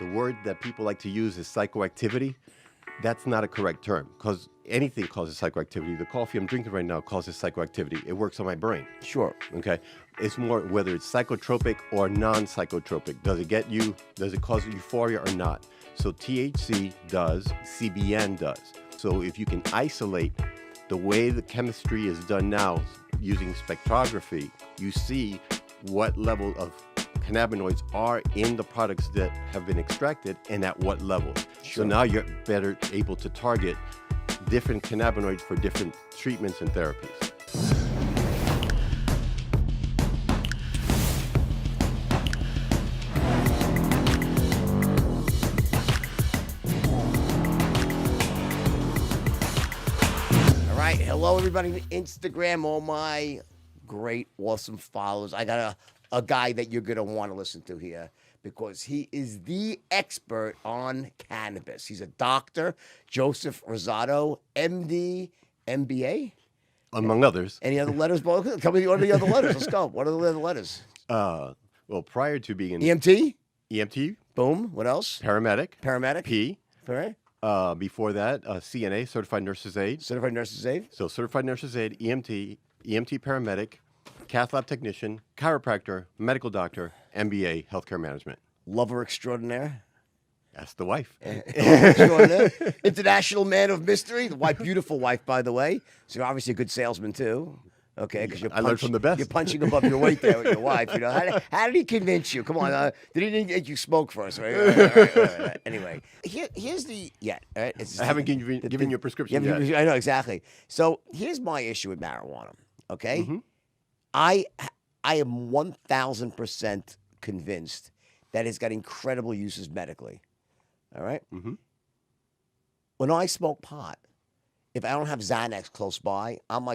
the word that people like to use is psychoactivity. That's not a correct term because anything causes psychoactivity. The coffee I'm drinking right now causes psychoactivity. It works on my brain. Sure. Okay. It's more whether it's psychotropic or non-psychotropic. Does it cause euphoria or not? So THC does, CBN does. So if you can isolate the way the chemistry is done now using spectrography, you see what level of cannabinoids are in the products that have been extracted and at what level. Sure. So now you're better able to target different cannabinoids for different treatments and therapies. All right. Hello, everybody on Instagram, all my great, awesome followers. I got a guy that you're going to want to listen to here because he is the expert on cannabis. He's a doctor, Joseph Rosado, MD, MBA. Among others. Any other letters? Tell me what are the other letters. Let's go. What are the other letters? Well, prior to being an EMT? EMT, Boom. What else? paramedic, Paramedic? P. All right. Before that, CNA, Certified Nurse's Aide. Certified Nurse's Aide? So Certified Nurse's Aide, EMT paramedic, cath lab technician, chiropractor, medical doctor, MBA, healthcare management. Lover extraordinaire? That's the wife. Extraordinaire. International man of mystery. The wife, beautiful wife, by the way. So you're obviously a good salesman, too. Okay, because I learned from the best. You're punching above your weight there with your wife. You know, how did he convince you? Come on, did he get you smoke first? Right? Right. Anyway, here's the All right, I haven't given you a prescription yet. I know exactly. So here's my issue with marijuana. Okay, Mm-hmm. I am 1,000% convinced that it's got incredible uses medically. All right. Mm-hmm. When I smoke pot, if I don't have Xanax close by, I'm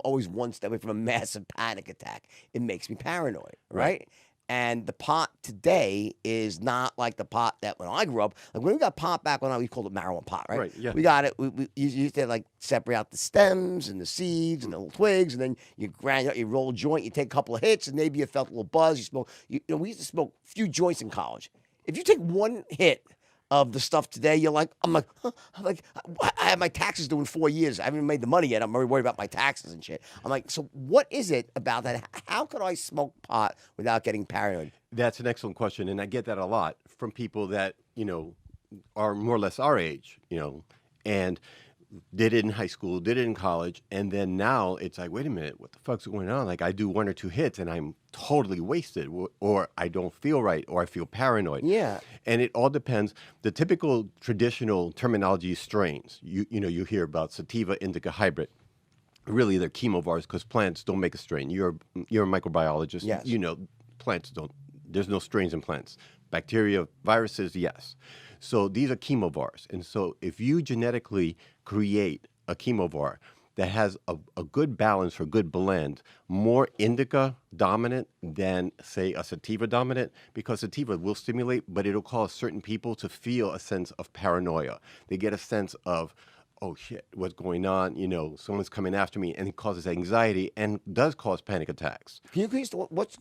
always one step away from a massive panic attack. It makes me paranoid, right? And the pot today is not like the pot that when I grew up. Like when we got pot back when we called it marijuana pot, right? Right, yeah. We got it. We used to like separate out the stems and the seeds and the little twigs, and then you grind out, you roll a joint, you take a couple of hits, and maybe you felt a little buzz. You smoke. You know, we used to smoke a few joints in college. If you take one hit of the stuff today, you're like, I have my taxes due in 4 years. I haven't even made the money yet. I'm very worried about my taxes and shit. I'm like, so what is it about that? How could I smoke pot without getting paranoid? That's an excellent question, and I get that a lot from people that, are more or less our age, and did it in high school, did it in college, and then now it's like, wait a minute, what the fuck's going on? Like I do one or two hits and I'm totally wasted, or I don't feel right, or I feel paranoid. Yeah. And it all depends. The typical traditional terminology is strains. You hear about sativa, indica, hybrid. Really, they're chemovars because plants don't make a strain. You're a microbiologist. Yes. Plants don't. There's no strains in plants. Bacteria, viruses, yes. So these are chemovars. And so if you genetically create a chemovar that has a good balance or good blend, more indica dominant than, say, a sativa dominant, because sativa will stimulate, but it'll cause certain people to feel a sense of paranoia. They get a sense of, oh shit, what's going on? Someone's coming after me, and it causes anxiety and does cause panic attacks. Can you please, most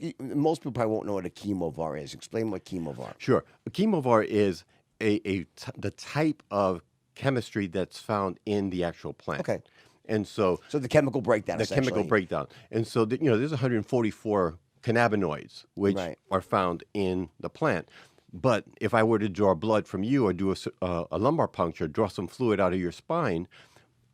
people probably won't know what a chemovar is. Explain what chemovar. Sure. A chemovar is the type of chemistry that's found in the actual plant. Okay. And so the chemical breakdown, the chemical breakdown. And so, there's 144 cannabinoids which are found in the plant. But if I were to draw blood from you or do a lumbar puncture, draw some fluid out of your spine,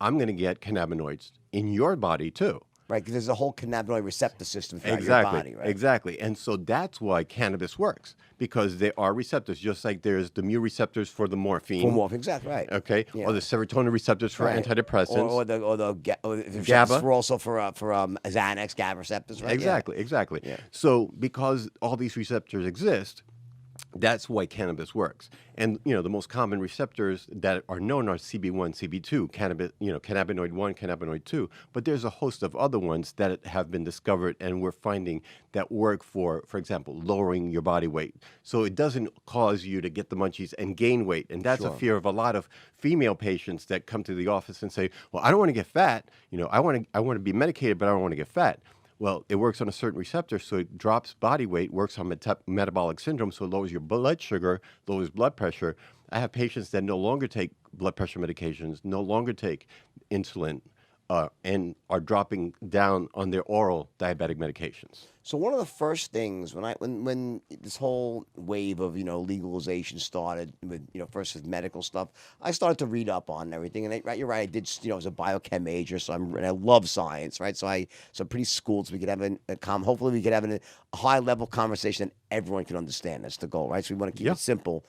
I'm going to get cannabinoids in your body too. Right, because there's a whole cannabinoid receptor system throughout your body, right? Exactly. And so that's why cannabis works, because there are receptors, just like there's the mu receptors for the morphine. For morphine, exactly, right. Okay, Yeah. Or the serotonin receptors for antidepressants. Or the GABA. for also for Xanax, GABA receptors, right? Exactly. Yeah. So because all these receptors exist, that's why cannabis works. And, the most common receptors that are known are CB1, CB2, cannabinoid 1, cannabinoid 2. But there's a host of other ones that have been discovered and we're finding that work for example, lowering your body weight. So it doesn't cause you to get the munchies and gain weight. And that's a fear of a lot of female patients that come to the office and say, well, I don't want to get fat. I want to be medicated, but I don't want to get fat. Well, it works on a certain receptor, so it drops body weight, works on metabolic syndrome, so it lowers your blood sugar, lowers blood pressure. I have patients that no longer take blood pressure medications, no longer take insulin, and are dropping down on their oral diabetic medications. So one of the first things when this whole wave of legalization started with first with medical stuff, I started to read up on everything. And right, you're right, I did as a biochem major, so and I love science, right? So I'm pretty schooled, so we could have hopefully we could have a high level conversation that everyone can understand. That's the goal, right? So we want to keep it simple.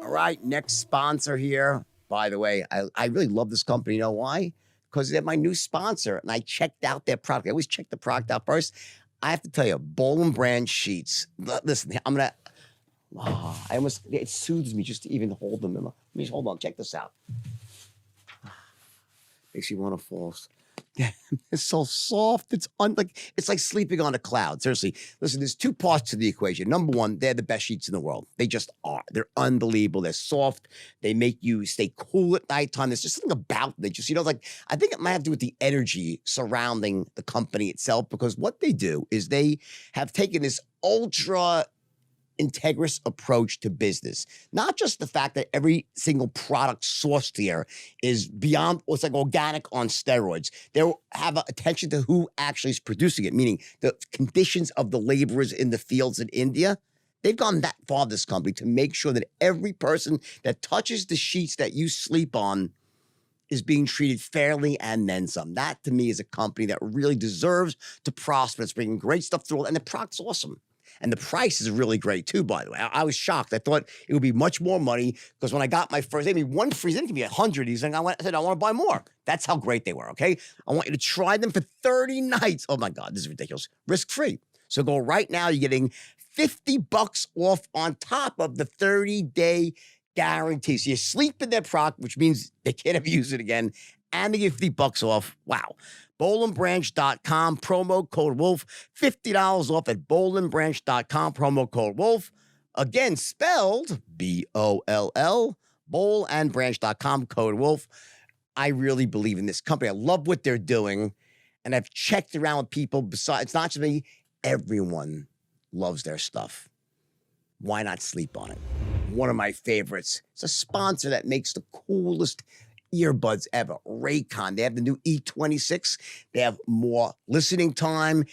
All right, next sponsor here. By the way, I really love this company. You know why? Because they're my new sponsor, and I checked out their product. I always check the product out first. I have to tell you, Boll & Branch sheets. Listen, it soothes me just to even hold them. Let me just hold on. Check this out. Makes you want to fall. It's so soft. It's like sleeping on a cloud. Seriously. Listen, there's two parts to the equation. Number one, they're the best sheets in the world. They just are. They're unbelievable. They're soft. They make you stay cool at nighttime. There's just something about them. They just, I think it might have to do with the energy surrounding the company itself, because what they do is they have taken this ultra integrous approach to business. Not just the fact that every single product sourced here is beyond, it's like organic on steroids. They have attention to who actually is producing it, meaning the conditions of the laborers in the fields in India. They've gone that far, this company, to make sure that every person that touches the sheets that you sleep on is being treated fairly and then some. That, to me, is a company that really deserves to prosper. It's bringing great stuff through, and the product's awesome. And the price is really great too, by the way. I was shocked. I thought it would be much more money, because when I got my first, they gave me one free, they didn't give me 100 of these. And I said, I want to buy more. That's how great they were, okay? I want you to try them for 30 nights. Oh my God, this is ridiculous. Risk-free. So go right now. You're getting $50 off on top of the 30-day guarantee. So you sleep in their product, which means they can't ever use it again, and they give $50 off. Wow. BollandBranch.com, promo code WOLF, $50 off at BollandBranch.com, promo code WOLF. Again, spelled B-O-L-L, BollandBranch.com, code WOLF. I really believe in this company. I love what they're doing, and I've checked around with people. Besides, it's not just me. Everyone loves their stuff. Why not sleep on it? One of my favorites. It's a sponsor that makes the coolest earbuds ever. Raycon. They have the new E26. They have more listening time,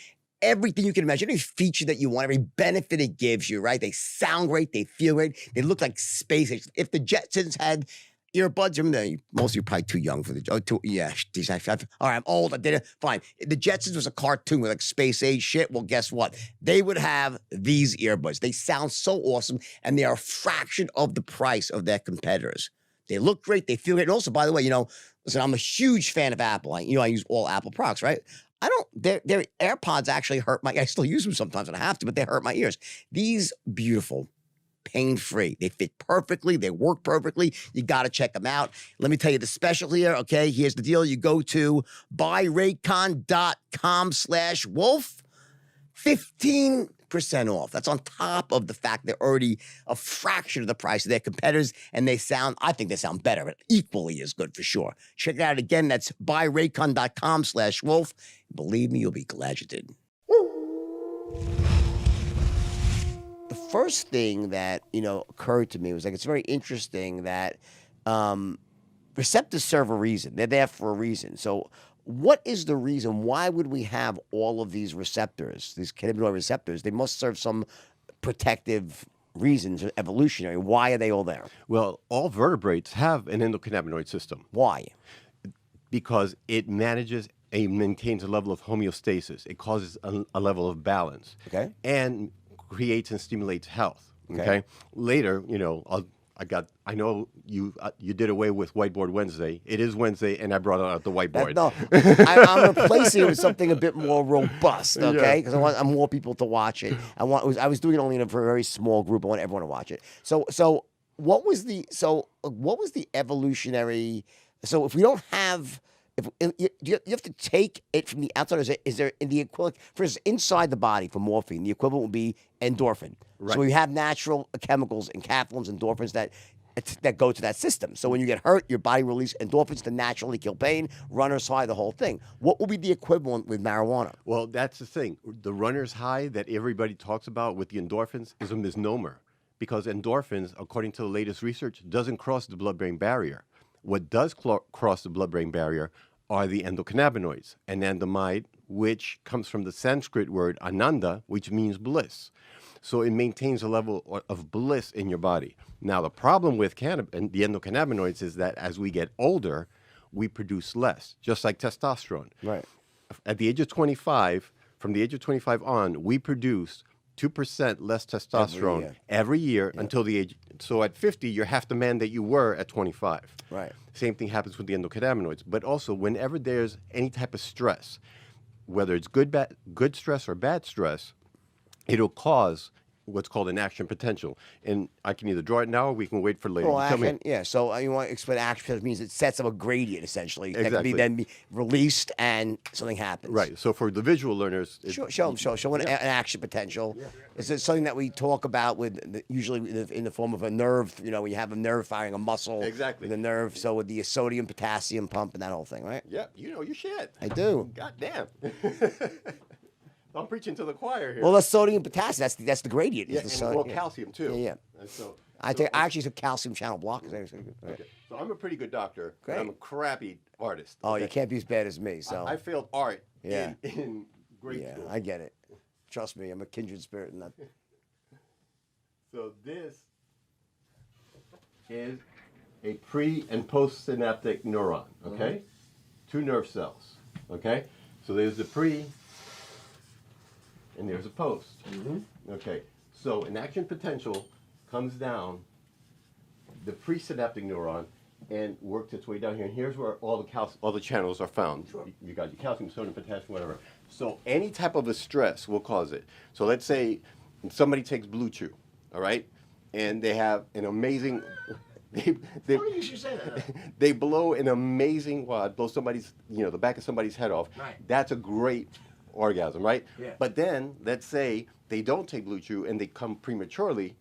everything you can imagine, every feature that you want, every benefit it gives you, right? They sound great. They feel great. They look like space age. If the Jetsons had earbuds, most of you are probably too young for the, all right, I'm old. I did it. Fine. If the Jetsons was a cartoon with like space age shit, well, guess what? They would have these earbuds. They sound so awesome, and they are a fraction of the price of their competitors. They look great. They feel great. And also, by the way, listen, I'm a huge fan of Apple. I use all Apple products, right? Their AirPods actually hurt I still use them sometimes when I have to, but they hurt my ears. These, beautiful, pain-free. They fit perfectly. They work perfectly. You got to check them out. Let me tell you the special here, okay? Here's the deal. You go to buyraycon.com/wolf, 15% off. That's on top of the fact they're already a fraction of the price of their competitors, and I think they sound better, but equally as good for sure. Check it out again. That's buyraycon.com/wolf. Believe me, you'll be glad you did. The first thing that, occurred to me was it's very interesting that receptors serve a reason. They're there for a reason. So what is the reason? Why would we have all of these receptors, these cannabinoid receptors? They must serve some protective reasons, evolutionary. Why are they all there? Well, all vertebrates have an endocannabinoid system. Why? Because it maintains a level of homeostasis. It causes a level of balance. Okay. And creates and stimulates health. Okay. Later, I know you did away with Whiteboard Wednesday. It is Wednesday, and I brought out the whiteboard. I'm replacing it with something a bit more robust, okay? Because I want more people to watch it. I was doing it only for a very small group. I want everyone to watch it. So what was the evolutionary? So if we don't have, you have to take it from the outside. Is there in the equivalent? For instance, inside the body for morphine, the equivalent would be endorphin. Right. So we have natural chemicals, encapsulins, endorphins that that go to that system. So when you get hurt, your body releases endorphins to naturally kill pain, runner's high, the whole thing. What will be the equivalent with marijuana? Well, that's the thing. The runner's high that everybody talks about with the endorphins is a misnomer, because endorphins, according to the latest research, doesn't cross the blood-brain barrier. What does cross the blood-brain barrier are the endocannabinoids, anandamide, which comes from the Sanskrit word ananda, which means bliss. So it maintains a level of bliss in your body. Now, the problem with and the endocannabinoids is that as we get older, we produce less, just like testosterone. Right. At the age of 25, from the age of 25 on, we produce 2% less testosterone every year until the age. So at 50, you're half the man that you were at 25. Right. Same thing happens with the endocannabinoids. But also, whenever there's any type of stress, whether it's good stress or bad stress, it'll cause what's called an action potential. And I can either draw it now or we can wait for later. Well, Tell me. so you want to explain action potential means it sets up a gradient essentially that can Exactly. be then be released and something happens. Right. So for the visual learners, Show an action potential. Is it something that we talk about with usually in the form of a nerve? You know, when you have a nerve firing a muscle. Exactly. The nerve. So with the sodium potassium pump and that whole thing, right? Yeah, you know your shit. I do. God damn. I'm preaching to the choir here. Well, the sodium potassium. That's the gradient. Yeah, is and the calcium too. Yeah. And so, I actually took calcium channel blockers. Right. okay. So I'm a pretty good doctor. Great. But I'm a crappy artist. Oh, okay? you can't be as bad as me. So I failed art Yeah. in grade yeah, school. I get it. Trust me, I'm a kindred spirit in that. So this is a pre and post synaptic neuron, okay? Two nerve cells, okay? So there's the pre and there's a post. Okay, so an action potential comes down the presynaptic neuron and works its way down here. And here's where all the channels are found. Sure. You got your calcium, sodium, potassium, whatever. So any type of a stress will cause it. So let's say somebody takes Blue Chew, all right, and they have an amazing. They You should say that. they blow an amazing wad, blow somebody's, the back of somebody's head off. Right. That's a great orgasm, right? Yeah. But then let's say they don't take Blue Chew and they come prematurely.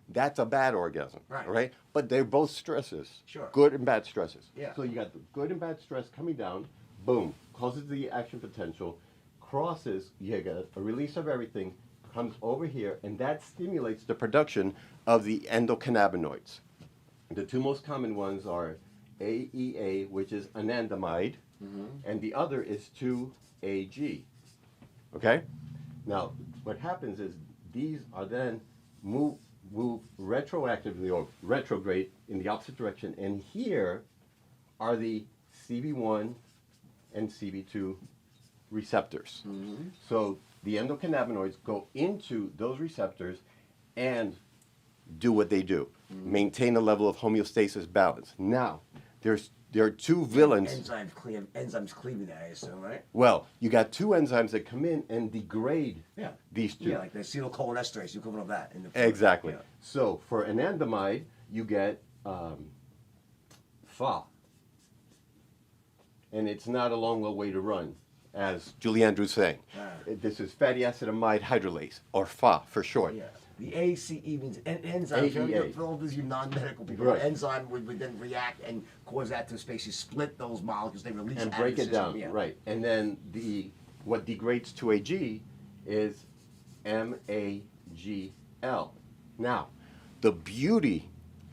That's a bad orgasm, Right. right? But they're both stresses, Sure. good and bad stresses. Yeah. So you got the good and bad stress coming down, boom, causes the action potential, crosses, you get a release of everything, comes over here, and that stimulates the production of the endocannabinoids. The two most common ones are AEA, which is anandamide, and the other is 2AG. Okay? Now, what happens is these are then move retroactively or retrograde in the opposite direction, and here are the CB1 and CB2 receptors. So the endocannabinoids go into those receptors and do what they do, maintain a level of homeostasis balance. Now, there are two villains. Enzymes cleaving that, I assume, right? Well, you got two enzymes that come in and degrade Yeah. these two. Yeah, like the acetylcholinesterase, the equivalent of that. In the Exactly. Yeah. So for anandamide, you get Fa. And it's not a long way to run, as Julie Andrews saying. This is fatty acid amide hydrolase, or Fa for short. Yeah. The ACE means enzyme. AEA. For all those you non-medical people, Right. enzyme would then react and cause that to basically split those molecules. They release And out break of the it down, system. Yeah. right. And then what degrades to AG is MAGL. Now, the beauty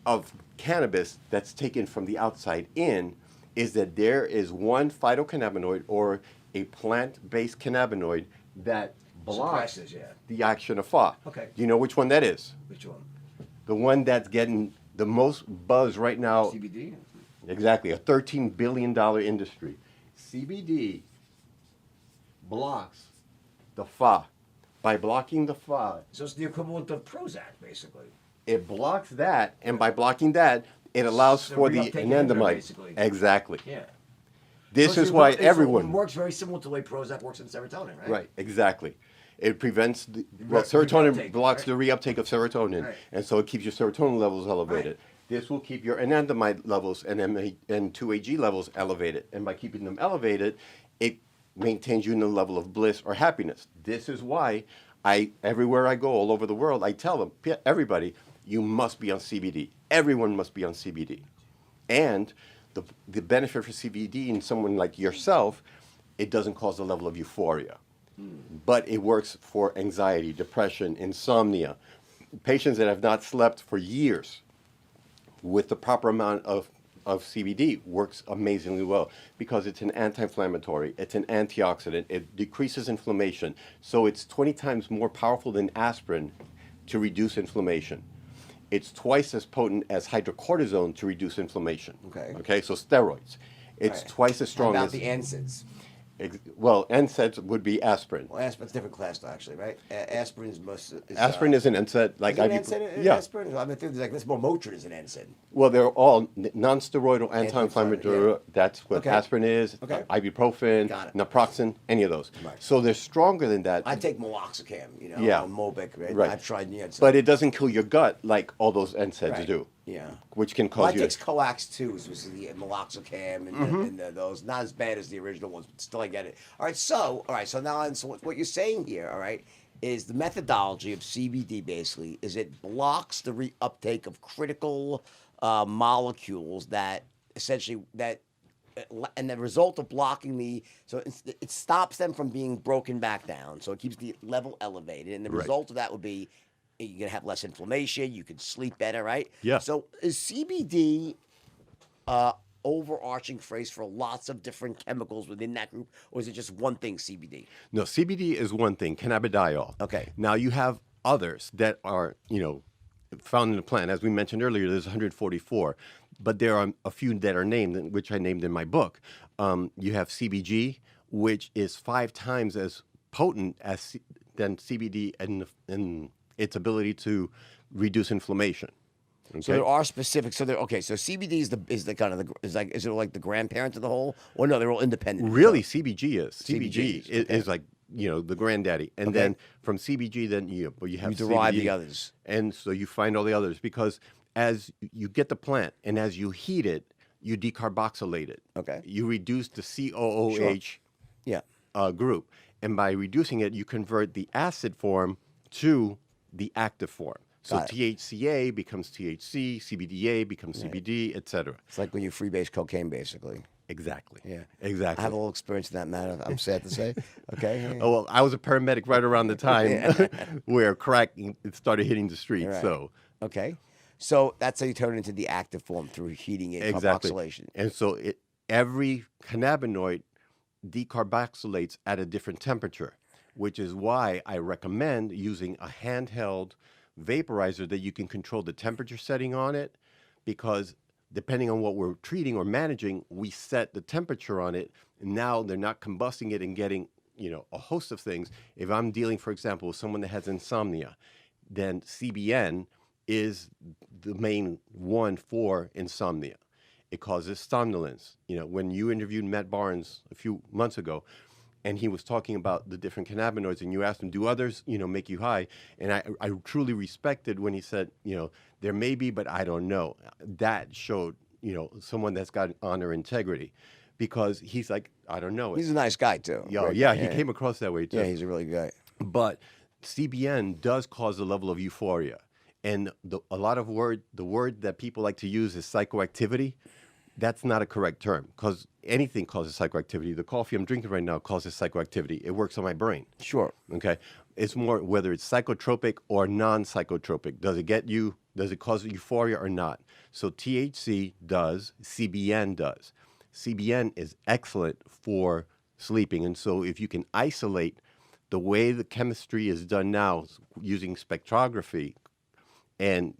of cannabis that's taken from the outside in is that there is one phytocannabinoid or a plant-based cannabinoid that blocks Suppresses, yeah. the action of Fa. Okay. Do you know which one that is? Which one? The one that's getting the most buzz right now. CBD? Exactly, a $13 billion industry. CBD blocks the Fa. By blocking the Fa, So it's the equivalent of Prozac, basically. it blocks that, and by blocking that, it allows So for the reuptake inhibitor, anandamide. basically. Every Yeah. This So is why it everyone. works very similar to the way Prozac works in serotonin, right? Right, exactly. It prevents Re- serotonin reuptake, blocks right? the reuptake of serotonin, Right. and so it keeps your serotonin levels elevated. Right. This will keep your anandamide levels and 2AG levels elevated, and by keeping them elevated, it maintains you in a level of bliss or happiness. This is why everywhere I go all over the world, I tell them, everybody, you must be on CBD. Everyone must be on CBD. And the benefit for CBD in someone like yourself, it doesn't cause the level of euphoria. But it works for anxiety, depression, insomnia. Patients that have not slept for years with the proper amount of CBD works amazingly well because it's an anti-inflammatory, it's an antioxidant, it decreases inflammation. So it's 20 times more powerful than aspirin to reduce inflammation. It's twice as potent as hydrocortisone to reduce inflammation. Okay, so steroids. It's twice as strong How as... about the NSAIDs? Well, NSAIDs would be aspirin. Well, aspirin's a different class, though, actually, right? Aspirin is most. Aspirin is an NSAID, like is it an NSAID in yeah. aspirin? I mean, there's like this more Motrin is an NSAID. Well, they're all non-steroidal anti-inflammatory. Yeah. That's what Okay. aspirin is. Okay. Ibuprofen, Got it. naproxen, any of those. Right. So they're stronger than that. I take meloxicam, Yeah. or Mobic, right? Right. I've tried, But it doesn't kill your gut like all those NSAIDs Right. do. Yeah. Which can Well, cause I you. take coax too, which is the meloxicam and those. Not as bad as the original ones, but still I get it. All right, so now so what you're saying here, all right, is the methodology of CBD basically is it blocks the reuptake of critical molecules that essentially and the result of blocking it stops them from being broken back down, so it keeps the level elevated, and the Right. result of that would be you're gonna have less inflammation. You can sleep better, right? Yeah. So is CBD overarching phrase for lots of different chemicals within that group, or is it just one thing, CBD? No, CBD is one thing, cannabidiol. Okay. Now you have others that are, found in the plant. As we mentioned earlier, there's 144, but there are a few that are named, which I named in my book. You have CBG, which is 5 times as potent than CBD and its ability to reduce inflammation. Okay? So there are specific. So CBD is the kind of is it like the grandparent of the whole, or no? They're all independent. Really, CBG is. CBG is like, the granddaddy. And then from CBG, then you have You derive CBD, the others. And so you find all the others because as you get the plant and as you heat it, you decarboxylate it. Okay. You reduce the COOH Yeah. group. And by reducing it, you convert the acid form to the active form. So Got it. THCA becomes THC, CBDA becomes CBD, etc. It's like when you freebase cocaine, basically. Exactly. Yeah. Exactly. I have a little experience in that matter. I'm sad to say. Okay. Oh, well, I was a paramedic right around the time where crack started hitting the streets. Right. So Okay. So that's how you turn it into the active form through heating it, exactly. carboxylation. And so every cannabinoid decarboxylates at a different temperature, which is why I recommend using a handheld vaporizer that you can control the temperature setting on it, because depending on what we're treating or managing, we set the temperature on it. And now they're not combusting it and getting, a host of things. If I'm dealing, for example, with someone that has insomnia, then CBN is the main one for insomnia. It causes somnolence. When you interviewed Matt Barnes a few months ago, and he was talking about the different cannabinoids, and you asked him, do others, make you high? And I truly respected when he said, there may be, but I don't know. That showed, someone that's got honor, integrity, because he's like, I don't know. He's a nice guy too. Yeah, he came across that way too. Yeah, he's a really good guy. But CBN does cause a level of euphoria. And the word that people like to use is psychoactivity. That's not a correct term, because anything causes psychoactivity. The coffee I'm drinking right now causes psychoactivity. It works on my brain. Sure. Okay. It's more whether it's psychotropic or non-psychotropic. Does it cause euphoria or not? So THC does, CBN does. CBN is excellent for sleeping. And so if you can isolate the way the chemistry is done now using spectrography and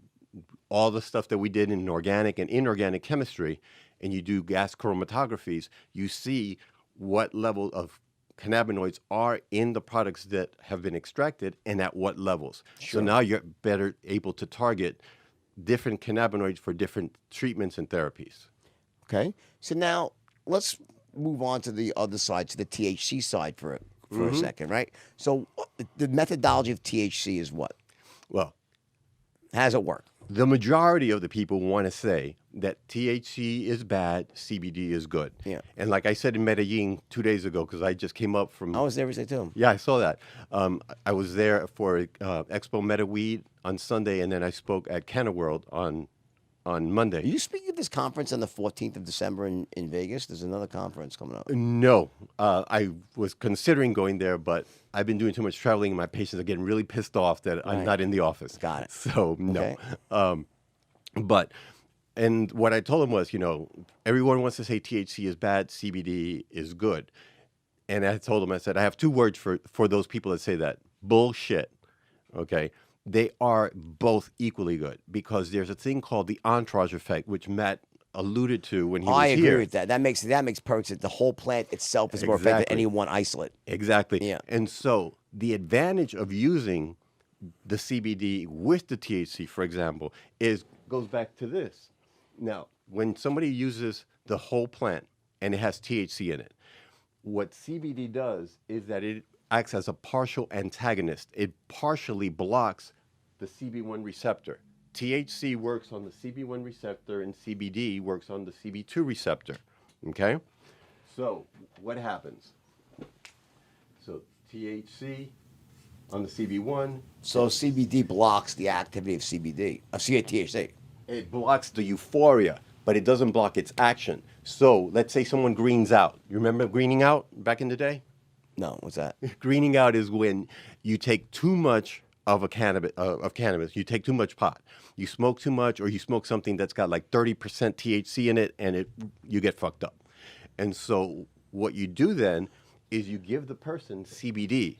all the stuff that we did in organic and inorganic chemistry, and you do gas chromatographies, you see what level of cannabinoids are in the products that have been extracted and at what levels. Sure. So now you're better able to target different cannabinoids for different treatments and therapies. Okay. So now let's move on to the other side, to the THC side for a second, right? So the methodology of THC is what? Well, How does it work? The majority of the people want to say that THC is bad, CBD is good. Yeah. And like I said in Medellin 2 days ago, because I just came up from. I was there every day too. Yeah, I saw that. I was there for Expo Meta Weed on Sunday, and then I spoke at Canna World on Monday. Are you speaking at this conference on the 14th of December in Vegas? There's another conference coming up. No, I was considering going there, but I've been doing too much traveling, and my patients are getting really pissed off that I'm not in the office. Got it. So no. Okay. And what I told them was, everyone wants to say THC is bad, CBD is good. And I told them, I said, I have 2 words for those people that say that. Bullshit. Okay? They are both equally good because there's a thing called the entourage effect, which Matt alluded to when he was I here. agree with that. That makes perfect sense. The whole plant itself is more effective than any one isolate. Exactly. Yeah. And so the advantage of using the CBD with the THC, for example, goes back to this. Now, when somebody uses the whole plant and it has THC in it, what CBD does is that it acts as a partial antagonist. It partially blocks the CB1 receptor. THC works on the CB1 receptor and CBD works on the CB2 receptor. Okay? So, what happens? So, THC on the CB1. So CBD blocks the activity of THC. It blocks the euphoria, but it doesn't block its action. So, let's say someone greens out. You remember greening out back in the day? No, what's that? Greening out is when you take too much of cannabis. You take too much pot. You smoke too much, or you smoke something that's got like 30% THC in it, and you get fucked up. And so what you do then is you give the person CBD,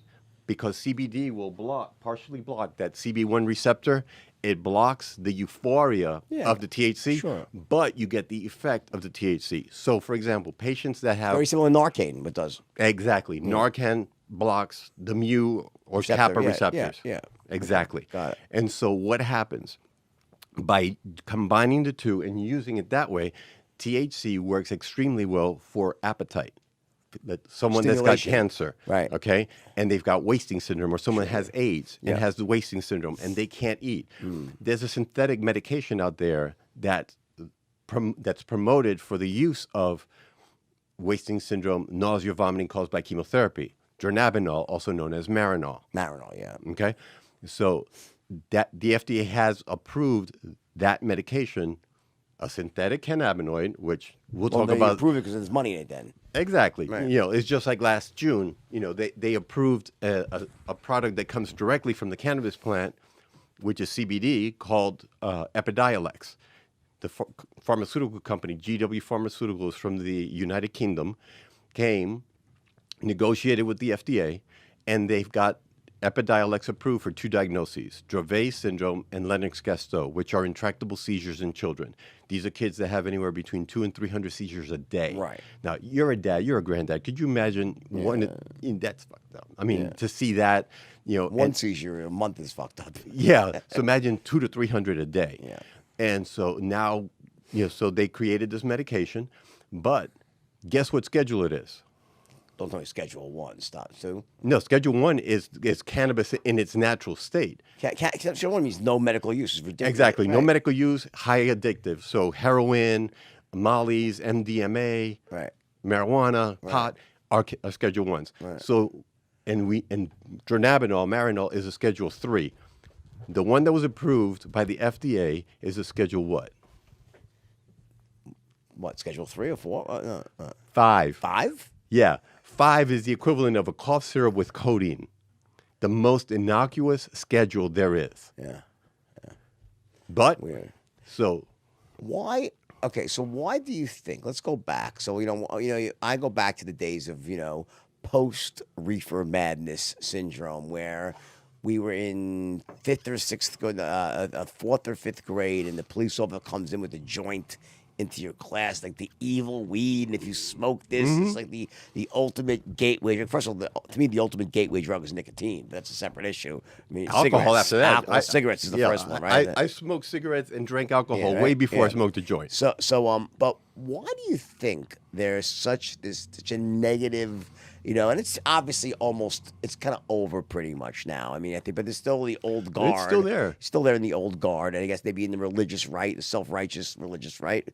because CBD will partially block that CB1 receptor. It blocks the euphoria of the THC, sure. but you get the effect of the THC. So, for example, patients that have... Very similar to Narcan, but does. Exactly. Narcan blocks the mu or kappa receptors. Yeah. Exactly. Got it. And so what happens? By combining the two and using it that way, THC works extremely well for appetite. Someone that's got cancer, right? Okay, and they've got wasting syndrome, or someone has AIDS and has the wasting syndrome, and they can't eat. There's a synthetic medication out there that's promoted for the use of wasting syndrome, nausea, vomiting caused by chemotherapy. Dronabinol, also known as Marinol. Marinol, yeah. Okay, so that the FDA has approved that medication, a synthetic cannabinoid, which we'll talk about. Approve it because there's money in it then. Exactly. Right. It's just like last June, they approved a product that comes directly from the cannabis plant, which is CBD, called Epidiolex. The pharmaceutical company, GW Pharmaceuticals from the United Kingdom, came, negotiated with the FDA, and they've got Epidiolex approved for 2 diagnoses, Dravet syndrome and Lennox-Gastaut, which are intractable seizures in children. These are kids that have anywhere between 200 and 300 seizures a day. Right. Now, you're a dad, you're a granddad. Could you imagine that's fucked up. I mean, to see that, One seizure a month is fucked up. Yeah. So imagine 200 to 300 a day. Yeah. And so now, so they created this medication, but guess what schedule it is? Don't tell me Schedule 1 stops too. No, Schedule 1 is cannabis in its natural state. Schedule 1 means no medical use. It's ridiculous. Exactly. Right. No medical use, high addictive. So heroin, mollies, MDMA, marijuana, pot are Schedule 1s. Right. So, and dronabinol, Marinol is a Schedule 3. The one that was approved by the FDA is a Schedule what? What, Schedule 3 or 4? 5. 5? Yeah. 5 is the equivalent of a cough syrup with codeine. The most innocuous schedule there is. Yeah. But, Weird. so. Why? Okay, so why do you think? Let's go back. So I go back to the days of post reefer madness syndrome, where we were in 4th or 5th grade, and the police officer comes in with a joint into your class, like the evil weed, and if you smoke this, it's like the ultimate gateway drug. First of all, to me, the ultimate gateway drug is nicotine, but that's a separate issue. I mean, alcohol after that. Cigarettes is the first one, right? I smoked cigarettes and drank alcohol way before I smoked a joint. So, but why do you think there's such a negative You know, and it's obviously it's kind of over pretty much now. I mean, I think, but there's still the old guard. It's still there. Still there in the old guard, and I guess maybe in the religious right, the self-righteous religious right.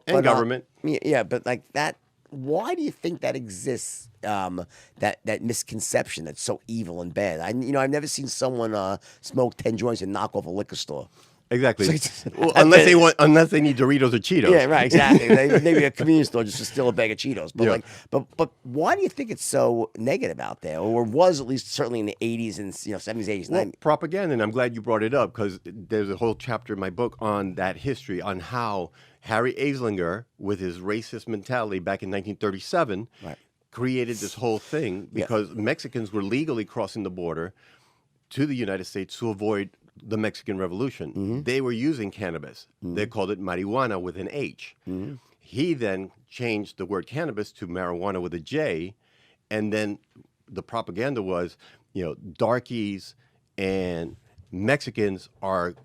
And government. Yeah, but like that. Why do you think that exists? That misconception that's so evil and bad. I've never seen someone smoke 10 joints and knock off a liquor store. Exactly. Well, unless they need Doritos or Cheetos. Yeah, right. Exactly. Maybe a convenience store just to steal a bag of Cheetos. But Yeah. but why do you think it's so negative out there, or was at least certainly in the 80s and 70s, 80s, Well, 90s? propaganda, and I'm glad you brought it up because there's a whole chapter in my book on that history, on how Harry Aslinger, with his racist mentality back in 1937, Right. created this whole thing because Mexicans were legally crossing the border to the United States to avoid the Mexican Revolution. They were using cannabis. They called it marijuana with an H. He then changed the word cannabis to marijuana with a J, and then the propaganda was, darkies and Mexicans are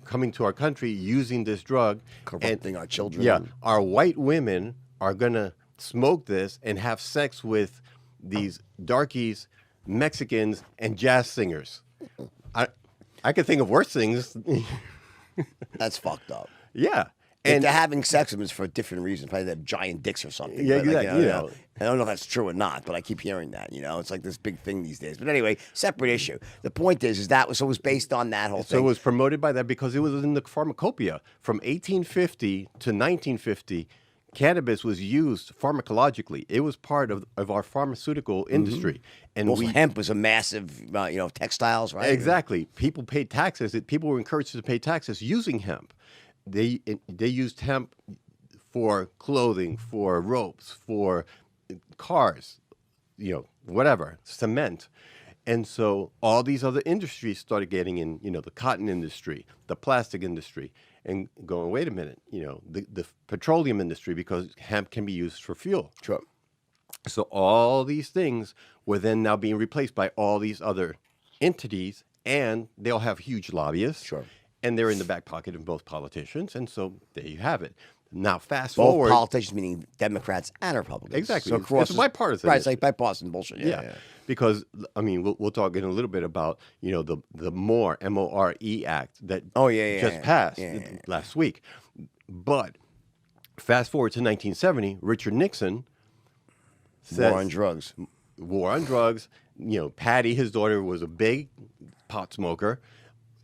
coming to our country using this drug. Corrupting our children. Yeah, our white women are going to smoke this and have sex with these darkies, Mexicans, and jazz singers. I could think of worse things. That's fucked up. Yeah. And And they're having sex with them is for a different reason. Probably they have giant dicks or something. Yeah, But, like, exactly, I don't know if that's true or not, but I keep hearing that. It's like this big thing these days. But anyway, separate issue. The point is that it was based on that whole so it thing. was promoted by that because it was in the pharmacopoeia. From 1850 to 1950, cannabis was used pharmacologically. It was part of our pharmaceutical industry. And Also, hemp was a massive, textiles, right? Exactly. People paid taxes. People were encouraged to pay taxes using hemp. They used hemp for clothing, for ropes, for cars, whatever, cement. And so all these other industries started getting in, the cotton industry, the plastic industry, and going, wait a minute, the petroleum industry, because hemp can be used for fuel. Sure. So all these things were then now being replaced by all these other entities, and they'll have huge lobbyists. Sure. And they're in the back pocket of both politicians, and so there you have it. Now, fast Both forward. politicians, meaning Democrats and Republicans. Exactly. So It's bipartisan. Right, it's like bipartisan bullshit. Yeah. Because, we'll talk in a little bit about, the MORE, M-O-R-E Act that just passed last week. But fast forward to 1970, Richard Nixon says... War on drugs. War on drugs. Patty, his daughter, was a big pot smoker.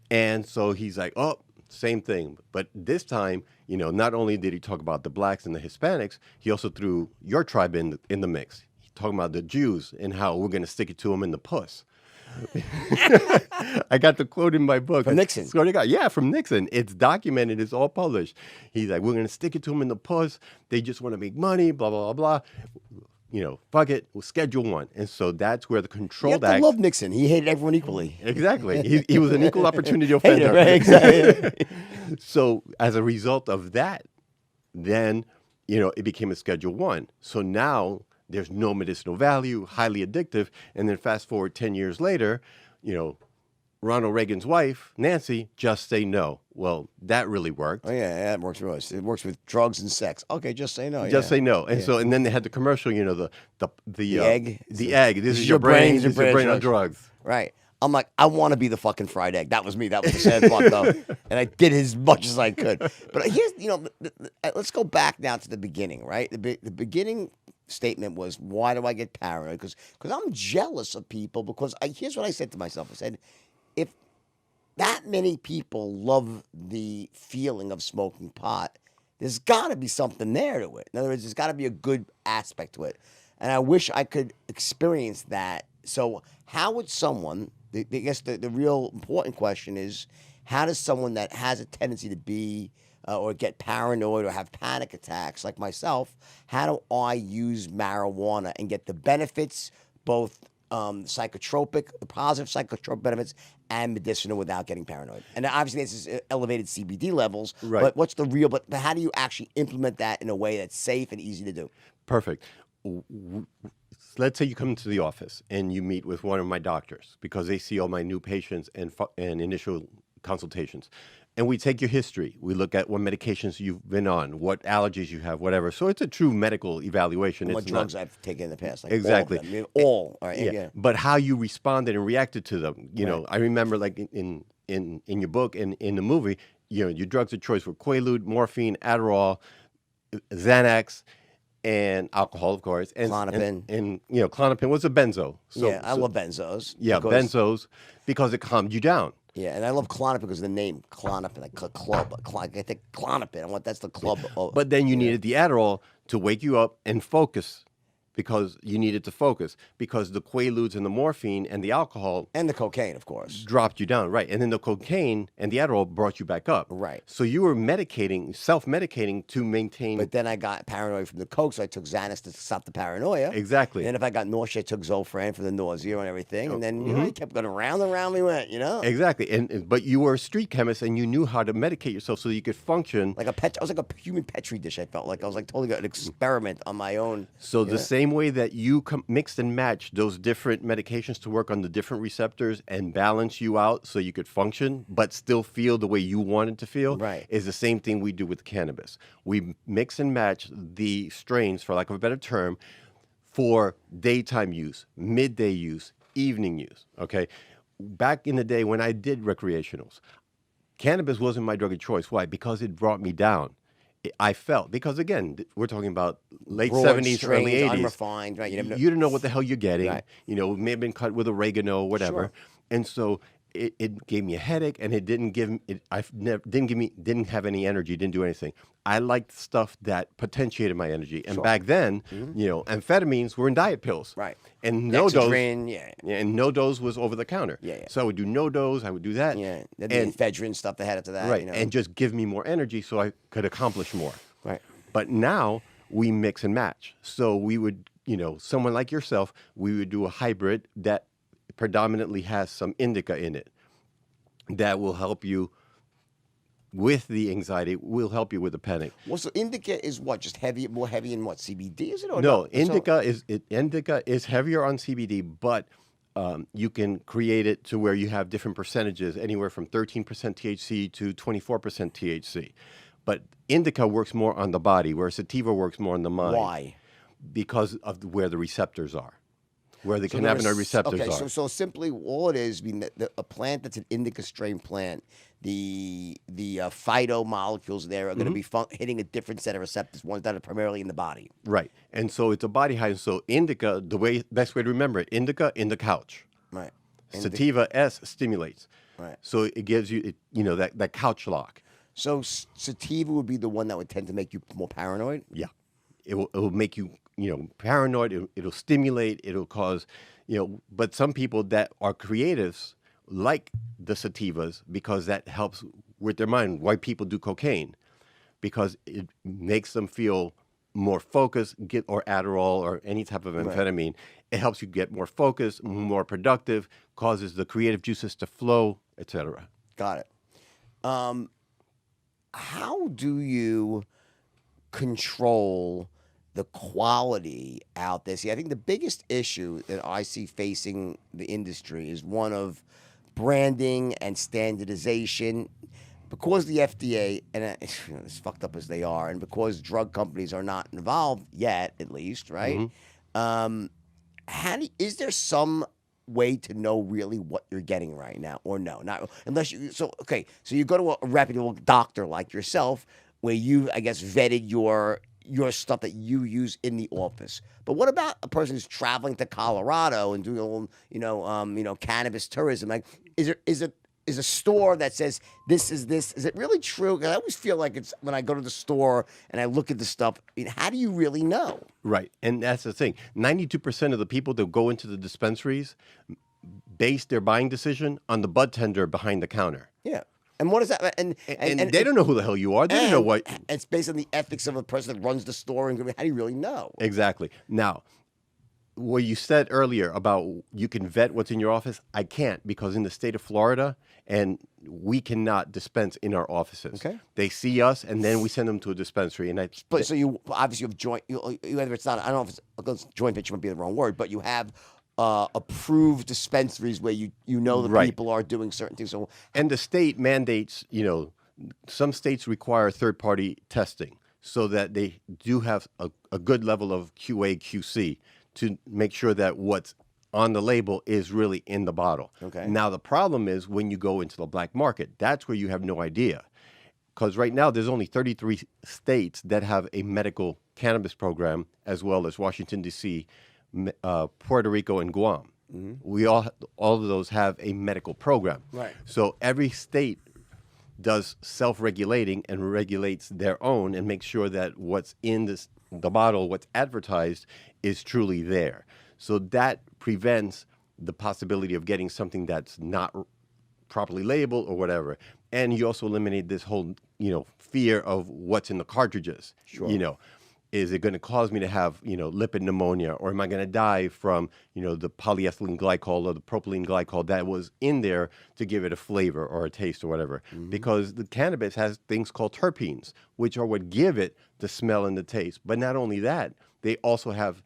And so he's like, oh, same thing. But this time, not only did he talk about the blacks and the Hispanics, he also threw your tribe in the mix. He's talking about the Jews and how we're going to stick it to them in the puss. I got the quote in my book. From Nixon? Yeah, from Nixon. It's documented. It's all published. He's like, we're going to stick it to them in the puss. They just want to make money, blah, blah, blah, blah. Fuck it, we'll schedule one. And so that's where the You Controlled have to Act... love Nixon. He hated everyone equally. Exactly. He was an equal opportunity offender. Right, exactly. So as a result of that, then, it became a Schedule 1. So now there's no medicinal value, highly addictive. And then fast forward 10 years later, Ronald Reagan's wife, Nancy, just say no. Well, that really worked. Oh, yeah, it works for us. It works with drugs and sex. Okay, just say no. Just say no. And so, and then they had the commercial, the egg. The egg. This is your brain. This is your brain on drugs. Right. I'm like, I want to be the fucking fried egg. That was me. That was the sad part, though. And I did as much as I could. But here's, let's go back now to the beginning, right? The beginning statement was, why do I get paranoid? Because I'm jealous of people. Because here's what I said to myself. I said, if that many people love the feeling of smoking pot, there's got to be something there to it. In other words, there's got to be a good aspect to it. And I wish I could experience that. So how would someone, I guess the real important question is, how does someone that has a tendency to be or get paranoid or have panic attacks like myself, how do I use marijuana and get the benefits, both psychotropic, the positive psychotropic benefits, and medicinal without getting paranoid? And obviously this is elevated CBD levels, Right. But what's the real, but how do you actually implement that in a way that's safe and easy to do? Perfect. Let's say you come to the office and you meet with one of my doctors because they see all my new patients and initial consultations. and we take your history. We look at what medications you've been on, what allergies you have, whatever. So it's a true medical evaluation. What It's drugs not, I've taken in the past. Like exactly. All of them. All. All right. Yeah. Yeah. But how you responded and reacted to them. You know, Right. I remember like in your book and in the movie, you know, your drugs of choice were Quaalude, morphine, Adderall, Xanax, and alcohol, of course. And Klonopin. And you know, Klonopin was a benzo. So, Yeah, I love benzos. yeah, because- benzos, because it calmed you down. Yeah, and I love Klonopin because of the name Klonopin, like club. I think Klonopin. I want that's the club. But then you needed the Adderall to wake you up and focus, because you needed to focus, because the Quaaludes and the morphine and the alcohol and the cocaine, of course. dropped you down, right? And then the cocaine and the Adderall brought you back up. Right. So you were medicating, self-medicating to maintain. But then I got paranoid from the coke, so I took Xanax to stop the paranoia. Exactly. And then if I got nausea, I took Zofran for the nausea and everything. And then you Mm-hmm. know, I kept going around and around we went, you know? Exactly. But you were a street chemist and you knew how to medicate yourself so you could function. Like I was like a human petri dish, I felt like. I was like totally an experiment on my own. So the same way that you mixed and matched those different medications to work on the different receptors and balance you out so you could function but still feel the way you wanted to feel, Right. is the same thing we do with cannabis. We mix and match the strains, for lack of a better term, for daytime use, midday use, evening use, okay? Back in the day when I did recreationals, cannabis wasn't my drug of choice. Why? Because it brought me down. I felt, because again, we're talking about late Broad 70s, strains, early 80s. unrefined, right? You didn't know what the hell you're getting. Right. You know, it may have been cut with oregano or whatever. Sure. And so it gave me a headache, and it didn't give it. Didn't have any energy. Didn't do anything. I liked stuff that potentiated my energy. And back then, you know, amphetamines were in diet pills. Right. And no dose. Dexedrine, yeah. And no dose was over the counter. Yeah, yeah. So I would do no dose. I would do that. Yeah. The And ephedrine stuff they had to that. right, You know? and just give me more energy so I could accomplish more. Right. But now we mix and match. So we would, you know, someone like yourself, we would do a hybrid that predominantly has some indica in it that will help you with the anxiety, will help you with the panic. Well, so indica is what? Just more heavy in what? CBD, is it? Or No, So- indica is heavier on CBD, but you can create it to where you have different percentages, anywhere from 13% THC to 24% THC. But indica works more on the body, whereas sativa works more on the mind. Why? Because of where the receptors are, where the So there cannabinoid is- receptors okay, are. so simply all it is, I mean, a plant that's an indica strain plant, the phyto molecules there are going to be hitting a different set of receptors, ones that are primarily in the body. Right. And so it's a body high. And so indica, best way to remember it, indica in the couch. Right. Sativa S stimulates. Right. So it gives you, that couch lock. So sativa would be the one that would tend to make you more paranoid. Yeah. It will make you, paranoid. It'll stimulate. It'll cause, but some people that are creatives like the sativas because that helps with their mind. Why people do cocaine, because it makes them feel more focused, or Adderall or any type of amphetamine. It helps you get more focused, more productive, causes the creative juices to flow, etc. Got it. How do you control the quality out there? See, I think the biggest issue that I see facing the industry is one of branding and standardization. Because the FDA, and as fucked up as they are, and because drug companies are not involved yet, at least, right? Is there some way to know really what you're getting right now, or no? Not unless you. So you go to a reputable doctor like yourself, where you, I guess, vetted your stuff that you use in the office. But what about a person who's traveling to Colorado and doing a little, cannabis tourism? Like, is a store that says this is this? Is it really true? 'Cause I always feel like it's when I go to the store and I look at the stuff. How do you really know? Right, and that's the thing. 92% of the people that go into the dispensaries base their buying decision on the bud tender behind the counter. Yeah. And what is that? And they don't know who the hell you are. They don't know what. It's based on the ethics of a person that runs the store. And how do you really know? Exactly. Now, what you said earlier about you can vet what's in your office, I can't, because in the state of Florida, and we cannot dispense in our offices. Okay. They see us, and then we send them to a dispensary. And But so you obviously have joint. Whether it's not, I don't know if it's joint venture might be the wrong word, but you have approved dispensaries where you know the Right. people are doing certain things. So and the state mandates, Some states require third-party testing so that they do have a good level of QA, QC to make sure that what's on the label is really in the bottle. Okay. Now, the problem is when you go into the black market, that's where you have no idea. Because right now, there's only 33 states that have a medical cannabis program, as well as Washington, D.C., Puerto Rico, and Guam. We all of those have a medical program. Right. So every state does self-regulating and regulates their own and makes sure that what's in the bottle, what's advertised, is truly there. So that prevents the possibility of getting something that's not properly labeled or whatever. And you also eliminate this whole, fear of what's in the cartridges. Sure. Is it going to cause me to have, lipid pneumonia, or am I going to die from, the polyethylene glycol or the propylene glycol that was in there to give it a flavor or a taste or whatever? Because the cannabis has things called terpenes, which are what give it the smell and the taste. But not only that, they also have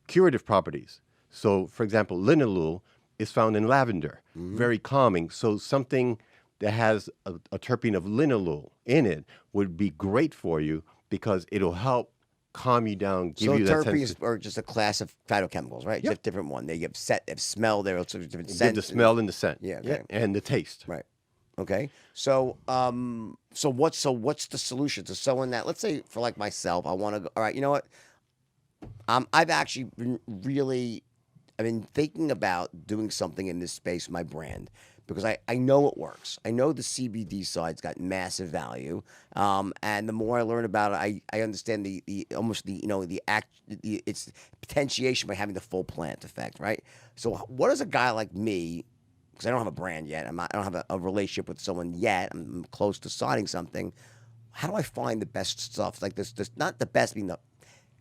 curative properties. So, for example, linalool is found in lavender, very calming. So something that has a terpene of linalool in it would be great for you because it'll help calm you down, give you that sense. So terpenes are just a class of phytochemicals, right? Yep. Just a different one. They give smell. They're also different Give scent. the smell and the scent. Yeah, okay. And the taste. Right. Okay. So what's the solution to someone that, let's say for like myself, I want to go, all right, you know what? I've actually I've been thinking about doing something in this space, my brand, because I know it works. I know the CBD side's got massive value, and the more I learn about it, I understand its potentiation by having the full plant effect, right? So what does a guy like me, because I don't have a brand yet, I don't have a relationship with someone yet, I'm close to signing something. How do I find the best stuff like this? Not the best, being the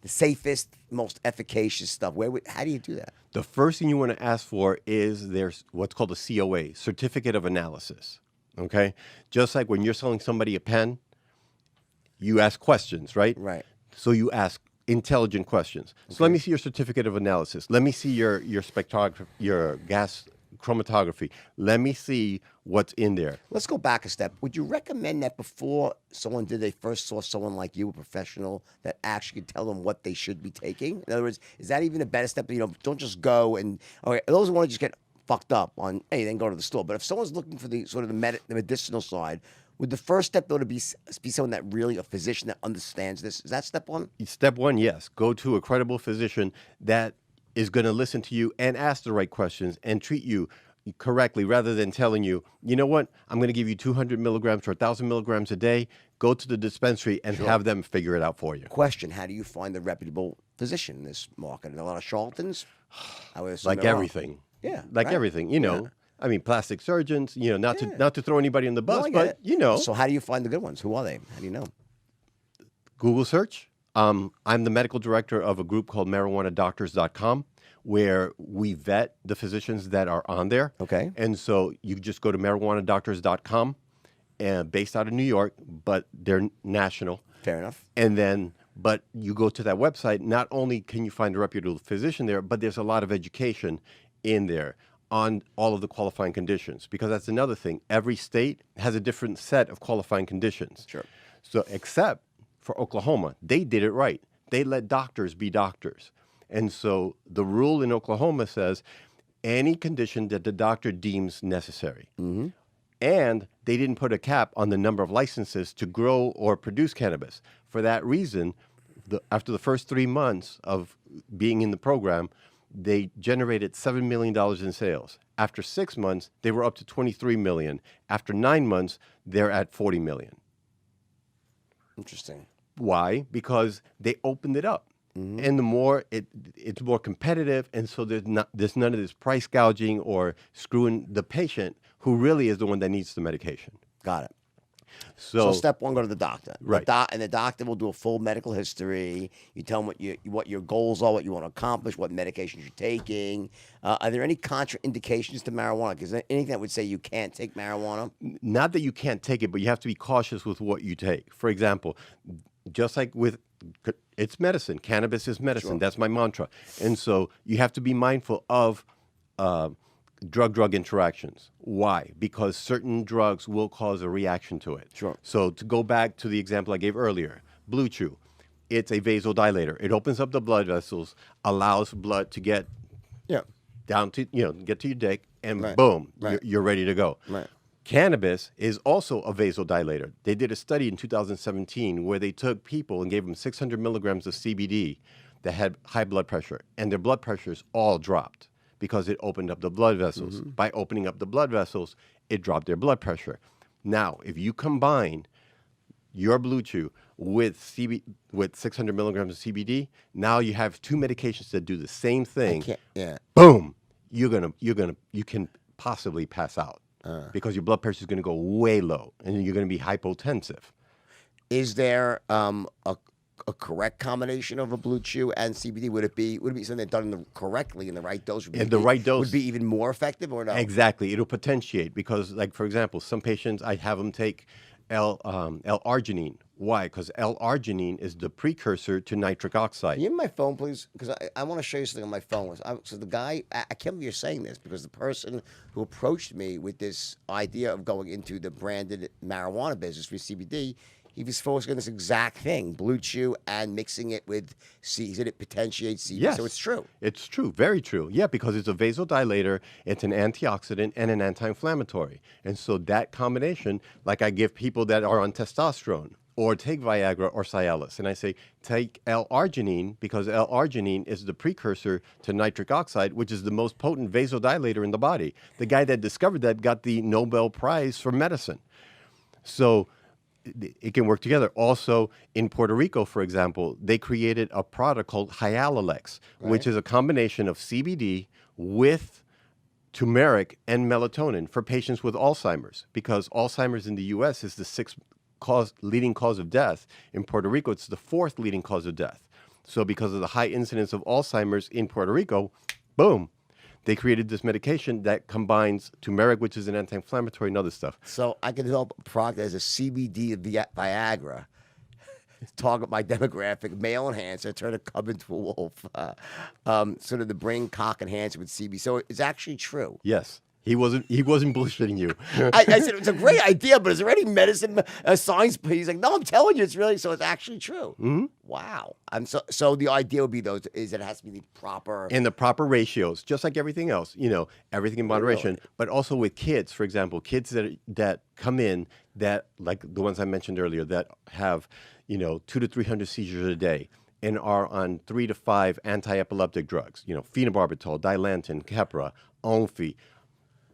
safest, most efficacious stuff. How do you do that? The first thing you want to ask for is there's what's called a COA, Certificate of Analysis. Okay? Just like when you're selling somebody a pen, you ask questions, right? Right. So you ask intelligent questions. Okay. So let me see your Certificate of Analysis. Let me see your spectrography, your gas chromatography. Let me see what's in there. Let's go back a step. Would you recommend that before they first saw someone like you, a professional, that actually could tell them what they should be taking? In other words, is that even a better step? Don't just go and, all right, those who want to just get fucked up on, hey, then go to the store. But if someone's looking for the sort of the medicinal side, would the first step, though, to be someone that really, a physician that understands this? Is that step one? Step one, yes. Go to a credible physician that is going to listen to you and ask the right questions and treat you correctly, rather than telling you, you know what, I'm going to give you 200 milligrams or 1,000 milligrams a day. Go to the dispensary and have them figure it out for you. Question: how do you find the reputable physician in this market? And a lot of charlatans? I would assume like everything. Yeah. Like right? everything, Yeah. I mean, plastic surgeons, not to throw anybody in the bus, No, I get but it. So how do you find the good ones? Who are they? How do you know? Google search. I'm the medical director of a group called marijuanadoctors.com, where we vet the physicians that are on there. Okay. And so you just go to marijuanadoctors.com, and based out of New York, but they're national. Fair enough. And then, but you go to that website, not only can you find a reputable physician there, but there's a lot of education in there on all of the qualifying conditions, because that's another thing. Every state has a different set of qualifying conditions. Sure. So except for Oklahoma, they did it right. They let doctors be doctors. And so the rule in Oklahoma says any condition that the doctor deems necessary. Mm-hmm. And they didn't put a cap on the number of licenses to grow or produce cannabis. For that reason, after the first 3 months of being in the program, they generated $7 million in sales. After 6 months, they were up to $23 million. After 9 months, they're at $40 million. Interesting. Why? Because they opened it up. Mm-hmm. And the more it's more competitive, and so there's none of this price gouging or screwing the patient, who really is the one that needs the medication. Got it. So step one, go to the doctor. Right. And the doctor will do a full medical history. You tell them what your goals are, what you want to accomplish, what medications you're taking. Are there any contraindications to marijuana? Is there anything that would say you can't take marijuana? Not that you can't take it, but you have to be cautious with what you take. For example, just like with it's medicine. Cannabis is medicine. Sure. That's my mantra. And so you have to be mindful of drug-drug interactions. Why? Because certain drugs will cause a reaction to it. Sure. So to go back to the example I gave earlier, Blue Chew, it's a vasodilator. It opens up the blood vessels, allows blood to get Yeah. down to, get to your dick, and Right. boom, Right. you're ready to go. Right. Cannabis is also a vasodilator. They did a study in 2017 where they took people and gave them 600 milligrams of CBD that had high blood pressure, and their blood pressures all dropped because it opened up the blood vessels. By opening up the blood vessels, it dropped their blood pressure. Now, if you combine your Blue Chew with 600 milligrams of CBD, now you have two medications that do the same thing. Yeah. Boom, you can possibly pass out because your blood pressure is going to go way low and you're going to be hypotensive. Is there a correct combination of a Blue Chew and CBD? Would it be something done correctly in the right dose? In the right dose would be even more effective, or no? Exactly, it'll potentiate because, like for example, some patients I have them take L-arginine. Why? Because L-arginine is the precursor to nitric oxide. Can you give me my phone, please? Because I want to show you something on my phone. So the guy, I can't believe you're saying this, because the person who approached me with this idea of going into the branded marijuana business for CBD, he was focusing on this exact thing, Blue Chew, and mixing it with he said it potentiates CBD. Yes. So it's true. It's true, very true. Yeah, because it's a vasodilator, it's an antioxidant, and an anti-inflammatory. And so that combination, like I give people that are on testosterone, or take Viagra or Cialis, and I say, take L-arginine, because L-arginine is the precursor to nitric oxide, which is the most potent vasodilator in the body. The guy that discovered that got the Nobel Prize for medicine. So it can work together. Also, in Puerto Rico, for example, they created a product called Hyalalex, which is a combination of CBD with turmeric and melatonin for patients with Alzheimer's, because Alzheimer's in the U.S. is the sixth leading cause of death. In Puerto Rico, it's the fourth leading cause of death. So because of the high incidence of Alzheimer's in Puerto Rico, boom, they created this medication that combines turmeric, which is an anti-inflammatory, and other stuff. So I can develop a product as a CBD Viagra, target my demographic, male enhancer, turn a cub into a wolf, sort of the brain cock enhancer with CBD. So it's actually true. Yes. He wasn't bullshitting you. I said, it's a great idea, but is there any medicine, science? He's like, no, I'm telling you, it's really, so it's actually true. Mm-hmm. Wow. So the idea would be, though, is that it has to be the proper. In the proper ratios, just like everything else, everything in moderation, Really? but also with kids, for example, kids that come in that, like the ones I mentioned earlier, that have, 200 to 300 seizures a day and are on 3 to 5 anti-epileptic drugs, phenobarbital, Dilantin, Keppra, Onfi,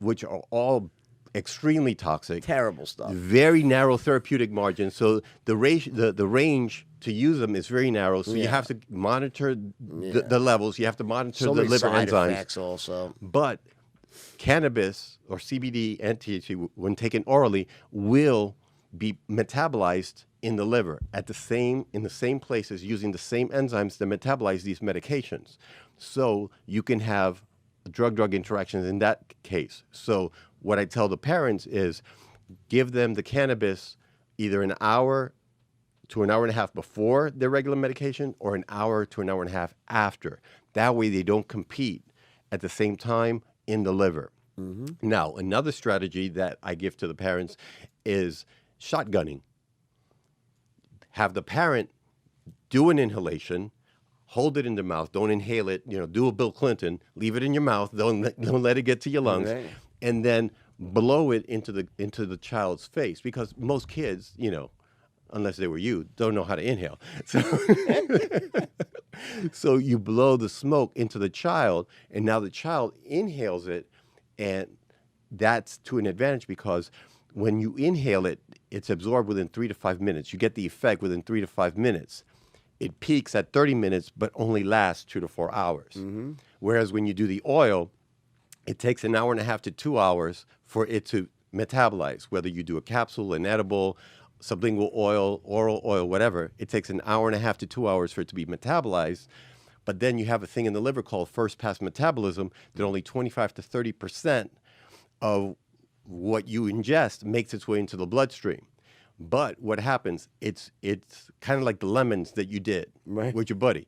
which are all extremely toxic. Terrible stuff. Very narrow therapeutic margins. So the range to use them is very narrow. So you have to monitor the levels. You have to monitor So the many liver side enzymes. effects also. But cannabis or CBD and THC, when taken orally, will be metabolized in the liver in the same places, using the same enzymes that metabolize these medications. So you can have drug-drug interactions in that case. So what I tell the parents is give them the cannabis either an hour to an hour and a half before their regular medication or an hour to an hour and a half after. That way they don't compete at the same time in the liver. Mm-hmm. Now, another strategy that I give to the parents is shotgunning. Have the parent do an inhalation, hold it in their mouth. Don't inhale it. Do a Bill Clinton. Leave it in your mouth. Don't let it get to your lungs. Right. And then blow it into the child's face, because most kids, unless they were you, don't know how to inhale. So you blow the smoke into the child, and now the child inhales it, and that's to an advantage because when you inhale it, it's absorbed within 3 to 5 minutes. You get the effect within 3 to 5 minutes. It peaks at 30 minutes, but only lasts 2 to 4 hours. Mm-hmm. Whereas when you do the oil, it takes an hour and a half to 2 hours for it to metabolize. Whether you do a capsule, an edible, sublingual oil, oral oil, whatever, it takes an hour and a half to 2 hours for it to be metabolized. But then you have a thing in the liver called first-pass metabolism that only 25 to 30% of what you ingest makes its way into the bloodstream. But what happens, it's kind of like the lemons that you did with your buddy.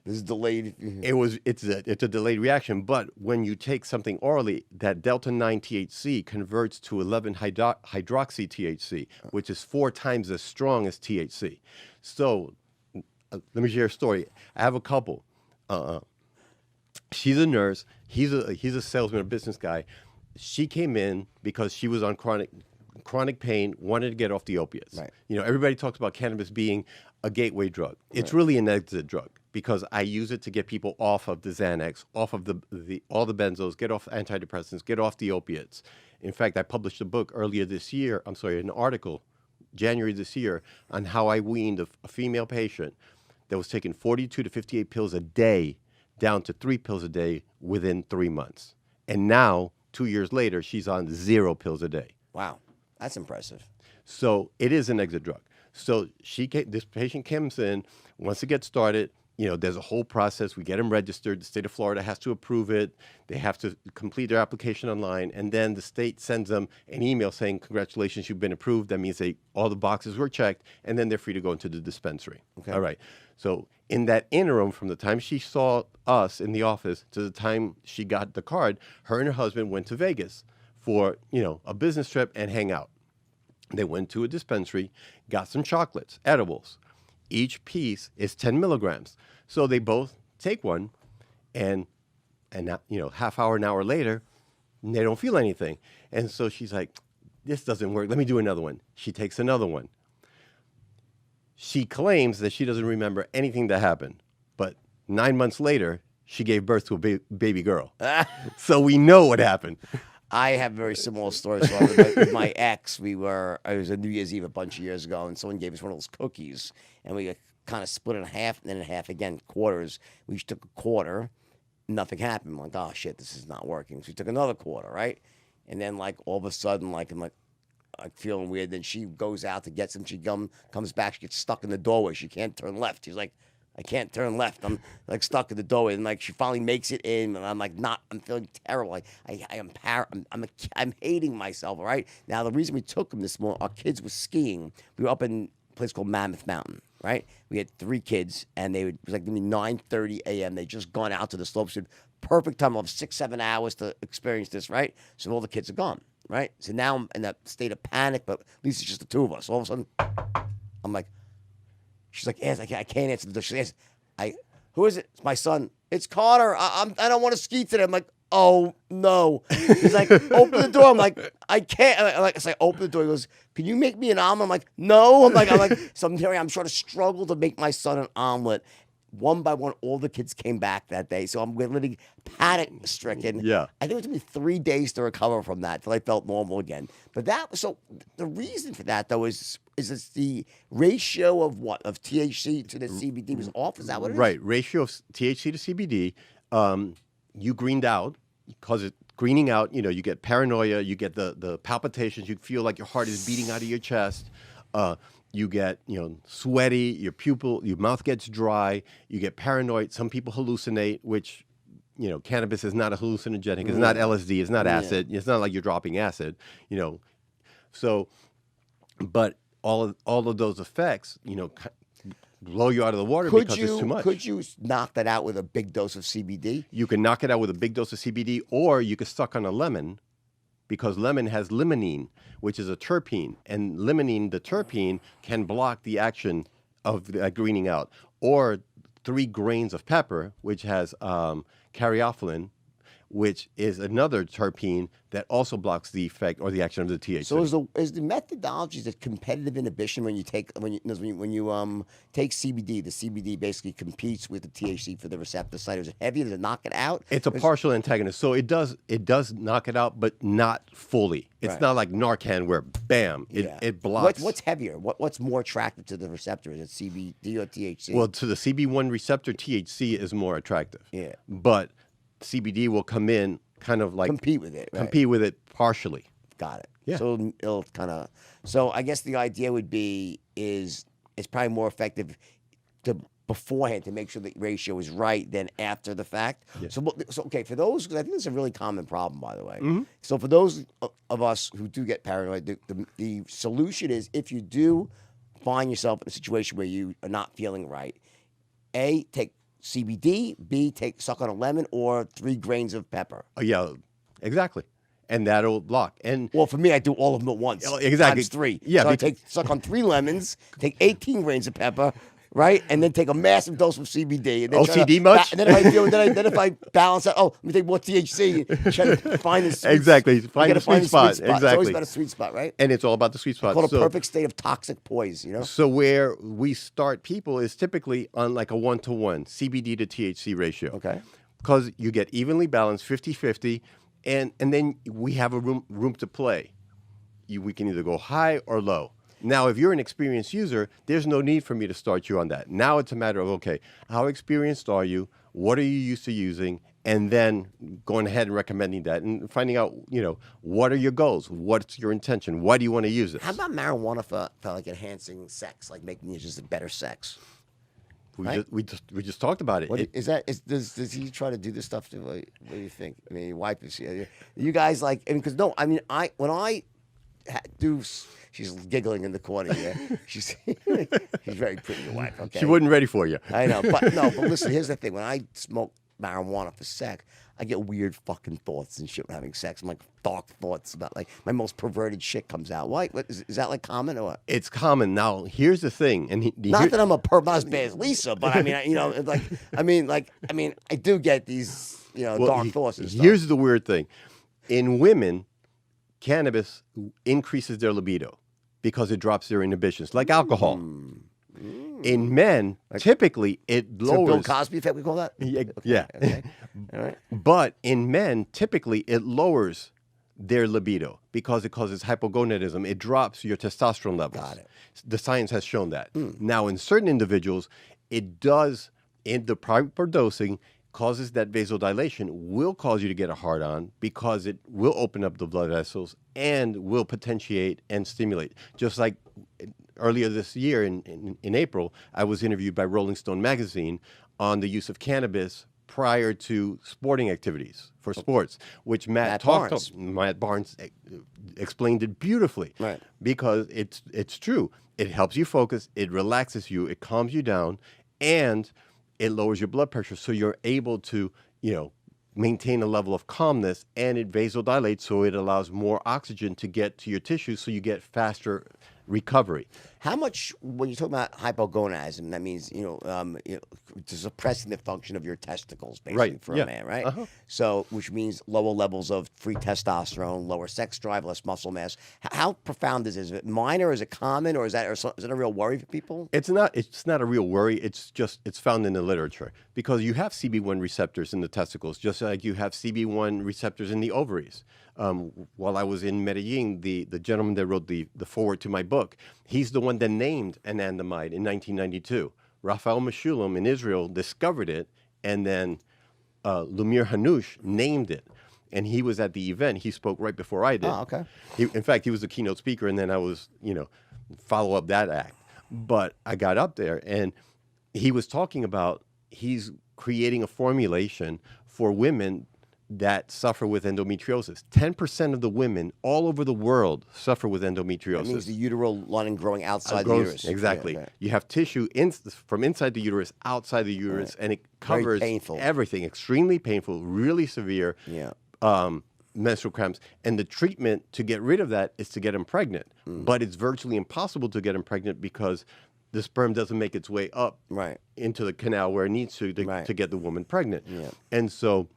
This is delayed. It's a delayed reaction, but when you take something orally, that delta 9 THC converts to 11 hydroxy THC, which is 4 times as strong as THC. So let me share a story. I have a couple. She's a nurse. He's a salesman, a business guy. She came in because she was on chronic pain, wanted to get off the opiates. Right. Everybody talks about cannabis being a gateway drug. It's really an exit drug because I use it to get people off of the Xanax, off of all the benzos, get off antidepressants, get off the opiates. In fact, I published a book earlier this year, an article, January this year, on how I weaned a female patient that was taking 42 to 58 pills a day down to 3 pills a day within 3 months. And now, 2 years later, she's on 0 pills a day. Wow, that's impressive. So it is an exit drug. So this patient comes in, wants to get started. There's a whole process. We get them registered. The state of Florida has to approve it. They have to complete their application online. And then the state sends them an email saying, congratulations, you've been approved. That means all the boxes were checked. And then they're free to go into the dispensary. Okay. All right. So in that interim, from the time she saw us in the office to the time she got the card, her and her husband went to Vegas for, a business trip and hang out. They went to a dispensary, got some chocolates, edibles. Each piece is 10 milligrams. So they both take one, and half hour, an hour later, they don't feel anything. And so she's like, this doesn't work. Let me do another one. She takes another one. She claims that she doesn't remember anything that happened. But 9 months later, she gave birth to a baby girl. So we know what happened. I have a very similar story. So with my ex, it was a New Year's Eve a bunch of years ago, and someone gave us one of those cookies, and we kind of split it in half, and then in half again, quarters. We each took a quarter, nothing happened. I'm like, oh shit, this is not working. So we took another quarter, right? And then all of a sudden, I'm feeling weird. Then she goes out to get some. She comes back, she gets stuck in the doorway. She can't turn left. She's like, I can't turn left. I'm stuck in the doorway, and she finally makes it in, and I'm feeling terrible. I'm hating myself. All right. Now the reason we took them this morning, our kids were skiing. We were up in a place called Mammoth Mountain. Right. We had 3 kids, and it was like 9:30 a.m. They just gone out to the slopes. Perfect time. I'll have 6-7 hours to experience this. Right. So all the kids are gone. Right. So now I'm in that state of panic, but at least it's just the 2 of us. All of a sudden, I'm like. She's like, yes, I can't answer the door. She says, who is it? It's my son. It's Carter. I don't want to ski today. I'm like, oh, no. He's like, open the door. I'm like, I can't. I open the door. He goes, can you make me an omelet? I'm like, no. I'm like, so I'm trying to struggle to make my son an omelet. One by one, all the kids came back that day. So I'm literally panic-stricken. Yeah. I think it took me 3 days to recover from that till I felt normal again. But the reason for that, though, is it's the ratio of what? Of THC to the CBD was off? Is that what it is? Right. Ratio of THC to CBD. You greened out because greening out, you get paranoia, you get the palpitations, you feel like your heart is beating out of your chest. You get, sweaty, your mouth gets dry, you get paranoid. Some people hallucinate, which, cannabis is not a hallucinogenic. It's not LSD. It's not acid. It's not like you're dropping acid, So, but all of those effects, blow you out of the water because it's too much. Could you knock that out with a big dose of CBD? You can knock it out with a big dose of CBD, or you could suck on a lemon, because lemon has limonene, which is a terpene, and limonene, the terpene, can block the action of greening out. Or 3 grains of pepper, which has caryophyllene, which is another terpene that also blocks the effect or the action of the THC. So is the methodology the competitive inhibition when you take CBD? The CBD basically competes with the THC for the receptor site. Is it heavy? Does it knock it out? It's a partial antagonist, so it does knock it out, but not fully. It's not like Narcan where bam, it blocks. What's heavier? What's more attractive to the receptor? Is it CBD or THC? Well, to the CB1 receptor, THC is more attractive. Yeah, but CBD will come in kind of like compete with it. Compete with it partially. Got it. Yeah. So it'll kind of. So I guess the idea would be it's probably more effective to beforehand to make sure the ratio is right than after the fact. Yeah. So okay, for those, because I think it's a really common problem, by the way. Mm-hmm. So for those of us who do get paranoid, the solution is, if you do find yourself in a situation where you are not feeling right, take CBD, B, suck on a lemon, or 3 grains of pepper. Oh, yeah, exactly. And that'll block. And Well, for me, I do all of them at once. exactly. Times 3. Yeah, So I suck on 3 lemons, take 18 grains of pepper, right, and then take a massive dose of CBD. And then OCD much? And then if I balance out, let me take more THC. Try to find the sweet exactly. Find the sweet spot. It's always Exactly. about a sweet spot, right? And it's all about the sweet spot. Called a perfect state of toxic poise, So where we start people is typically on like a 1-to-1 CBD to THC ratio. Okay. Because you get evenly balanced 50-50, and then we have a room to play. We can either go high or low. Now, if you're an experienced user, there's no need for me to start you on that. Now it's a matter of, okay, how experienced are you? What are you used to using? And then going ahead and recommending that and finding out, what are your goals? What's your intention? Why do you want to use it? How about marijuana for like enhancing sex, like making it just a better sex? We just talked about it. Does he try to do this stuff? What do you think? I mean, your wife is here. You guys like? I mean, because no, I mean, when I do. She's giggling in the corner here. She's very pretty, your wife. Okay. She wasn't ready for you. I know, but listen. Here's the thing: when I smoke marijuana for sex, I get weird fucking thoughts and shit when having sex. I'm like dark thoughts about like my most perverted shit comes out. Why? Is that like common or what? It's common. Now, here's the thing, and not that I'm a perv, not as bad as Lisa, but I mean, I do get these dark thoughts and stuff. Here's the weird thing: in women, cannabis increases their libido because it drops their inhibitions, like alcohol. In men, typically it lowers. So Bill Cosby effect, we call that? Yeah. Okay. All right. But in men, typically it lowers their libido because it causes hypogonadism. It drops your testosterone levels. Got it. The science has shown that. Now, in certain individuals, it does, in the proper dosing, causes that vasodilation, will cause you to get a hard-on because it will open up the blood vessels and will potentiate and stimulate. Just like earlier this year in April, I was interviewed by Rolling Stone magazine on the use of cannabis prior to sporting activities for sports, which Matt Barnes explained it beautifully. Right. Because it's true. It helps you focus, it relaxes you, it calms you down, and it lowers your blood pressure, so you're able to, maintain a level of calmness, and it vasodilates, so it allows more oxygen to get to your tissues, so you get faster recovery. How much, when you talk about hypogonadism, that means, suppressing the function of your testicles, basically, for a man, right? Uh-huh. So, which means lower levels of free testosterone, lower sex drive, less muscle mass. How profound is this? Is it minor? Is it common? Or is it a real worry for people? It's not a real worry. It's found in the literature because you have CB1 receptors in the testicles, just like you have CB1 receptors in the ovaries. While I was in Medellin, the gentleman that wrote the foreword to my book, he's the one that named anandamide in 1992. Raphael Meshulam in Israel discovered it, and then Lumir Hanoush named it. And he was at the event. He spoke right before I did. Oh, okay. In fact, he was the keynote speaker, and then I was, follow up that act. But I got up there, and he was talking about he's creating a formulation for women that suffer with endometriosis. 10% of the women all over the world suffer with endometriosis. That means the uteral lining growing outside the uterus. Exactly. Yeah, okay. You have tissue from inside the uterus, outside the uterus, and it covers everything. Extremely painful, really severe menstrual cramps. And the treatment to get rid of that is to get them pregnant. But it's virtually impossible to get them pregnant because the sperm doesn't make its way up into the canal where it needs to get the woman pregnant. Yeah. And so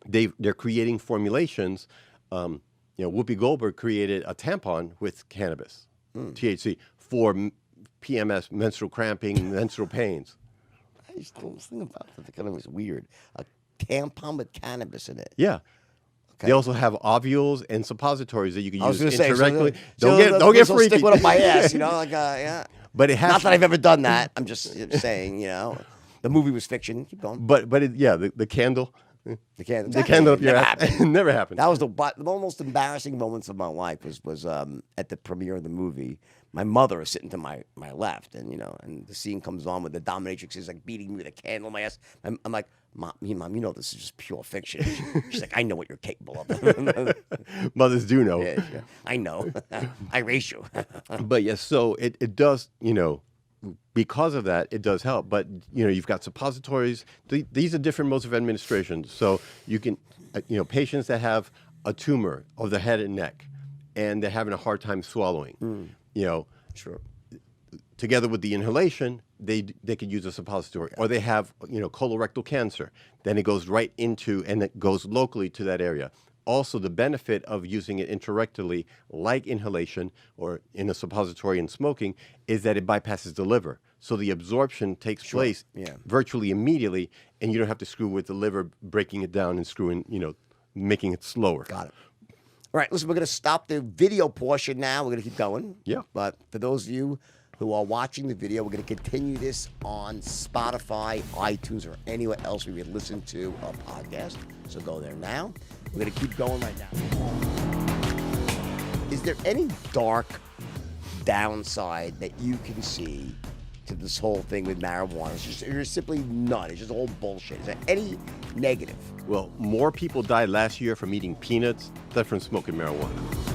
they're creating formulations. Whoopi Goldberg created a tampon with cannabis, THC, for PMS, menstrual cramping, menstrual pains. I just don't think about that. It kind of was weird. A tampon with cannabis in it. Yeah. Okay. They also have ovules and suppositories that you can use indirectly. Don't get freaky. Stick one up my ass, yeah. But it has not that I've ever done that. I'm just saying, the movie was fiction. Keep going. But the candle. The candle. The candle up your ass. Never happened. That was the most embarrassing moments of my life was at the premiere of the movie. My mother is sitting to my left, and and the scene comes on with the dominatrix is like beating me with a candle in my ass. I'm like, Mom, this is just pure fiction. She's like, I know what you're capable of. Mothers do know. Yeah, I know. I raised you. But yes, so it does, because of that, it does help. But you've got suppositories. These are different modes of administration. So you can, patients that have a tumor of the head and neck, and they're having a hard time swallowing. Sure. Together with the inhalation, they could use a suppository. Or they have colorectal cancer. Then it goes right into, and it goes locally to that area. Also, the benefit of using it intrarectally, like inhalation or in a suppository and smoking, is that it bypasses the liver. So the absorption takes place virtually immediately, and you don't have to screw with the liver, breaking it down and screwing, making it slower. Got it. All right, listen, we're going to stop the video portion now. We're going to keep going. Yeah. But for those of you who are watching the video, we're going to continue this on Spotify, iTunes, or anywhere else we would listen to a podcast. So go there now. We're going to keep going right now. Is there any dark downside that you can see to this whole thing with marijuana? There's simply none. It's just all bullshit. Is there any negative? Well, more people died last year from eating peanuts than from smoking marijuana.